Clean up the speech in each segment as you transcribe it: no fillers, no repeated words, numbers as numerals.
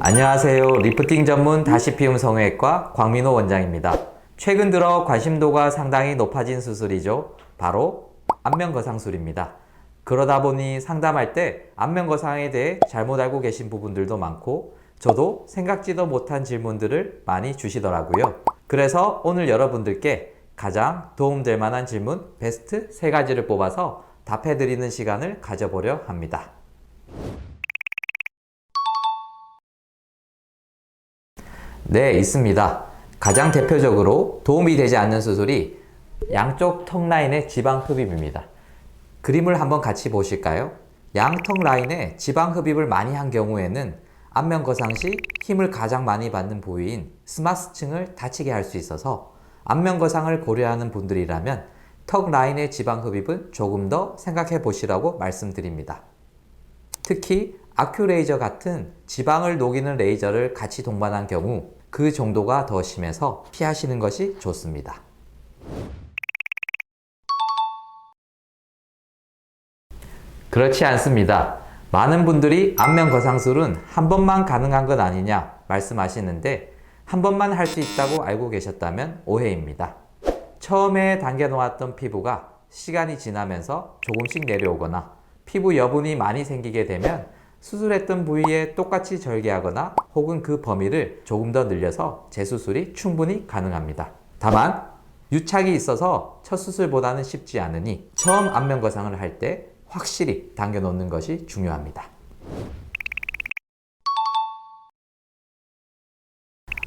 안녕하세요. 리프팅 전문 다시피움 성형외과 광민호 원장입니다. 최근 들어 관심도가 상당히 높아진 수술이죠. 바로 안면거상술입니다. 그러다 보니 상담할 때 안면거상에 대해 잘못 알고 계신 부분들도 많고 저도 생각지도 못한 질문들을 많이 주시더라고요. 그래서 오늘 여러분들께 가장 도움될 만한 질문 베스트 3가지를 뽑아서 답해드리는 시간을 가져보려 합니다. 네, 있습니다. 가장 대표적으로 도움이 되지 않는 수술이 양쪽 턱 라인의 지방 흡입입니다. 그림을 한번 같이 보실까요? 양턱 라인에 지방 흡입을 많이 한 경우에는 안면 거상 시 힘을 가장 많이 받는 부위인 스마스층을 다치게 할 수 있어서 안면 거상을 고려하는 분들이라면 턱 라인의 지방 흡입은 조금 더 생각해 보시라고 말씀드립니다. 특히 아큐레이저 같은 지방을 녹이는 레이저를 같이 동반한 경우 그 정도가 더 심해서 피하시는 것이 좋습니다. 그렇지 않습니다. 많은 분들이 안면 거상술은 한 번만 가능한 것 아니냐 말씀하시는데 한 번만 할 수 있다고 알고 계셨다면 오해입니다. 처음에 당겨놓았던 피부가 시간이 지나면서 조금씩 내려오거나 피부 여분이 많이 생기게 되면 수술했던 부위에 똑같이 절개하거나 혹은 그 범위를 조금 더 늘려서 재수술이 충분히 가능합니다. 다만 유착이 있어서 첫 수술보다는 쉽지 않으니 처음 안면 거상을 할 때 확실히 당겨 놓는 것이 중요합니다.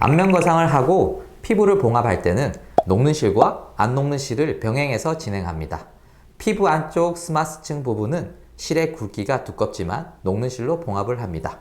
안면 거상을 하고 피부를 봉합할 때는 녹는 실과 안 녹는 실을 병행해서 진행합니다. 피부 안쪽 스마스층 부분은 실의 굵기가 두껍지만 녹는 실로 봉합을 합니다.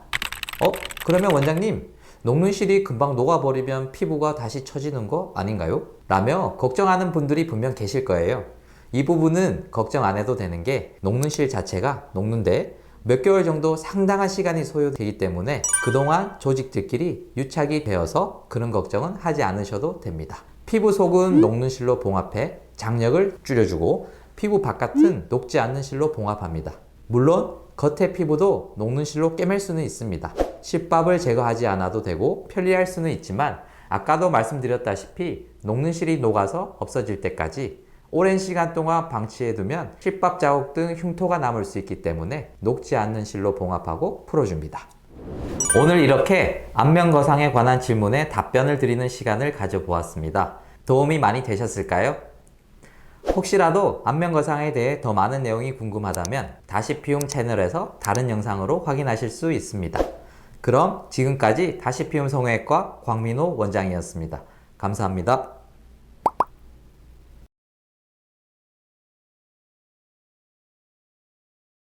그러면 원장님, 녹는 실이 금방 녹아버리면 피부가 다시 처지는 거 아닌가요? 라며 걱정하는 분들이 분명 계실 거예요. 이 부분은 걱정 안 해도 되는 게 녹는 실 자체가 녹는데 몇 개월 정도 상당한 시간이 소요되기 때문에 그동안 조직들끼리 유착이 되어서 그런 걱정은 하지 않으셔도 됩니다. 피부 속은 녹는 실로 봉합해 장력을 줄여주고 피부 바깥은 녹지 않는 실로 봉합합니다. 물론 겉의 피부도 녹는 실로 꿰맬 수는 있습니다. 실밥을 제거하지 않아도 되고 편리할 수는 있지만 아까도 말씀드렸다시피 녹는 실이 녹아서 없어질 때까지 오랜 시간 동안 방치해두면 실밥 자국 등 흉터가 남을 수 있기 때문에 녹지 않는 실로 봉합하고 풀어줍니다. 오늘 이렇게 안면 거상에 관한 질문에 답변을 드리는 시간을 가져보았습니다. 도움이 많이 되셨을까요? 혹시라도 안면 거상에 대해 더 많은 내용이 궁금하다면 다시피움 채널에서 다른 영상으로 확인하실 수 있습니다. 그럼 지금까지 다시피움 성형외과 광민호 원장이었습니다. 감사합니다.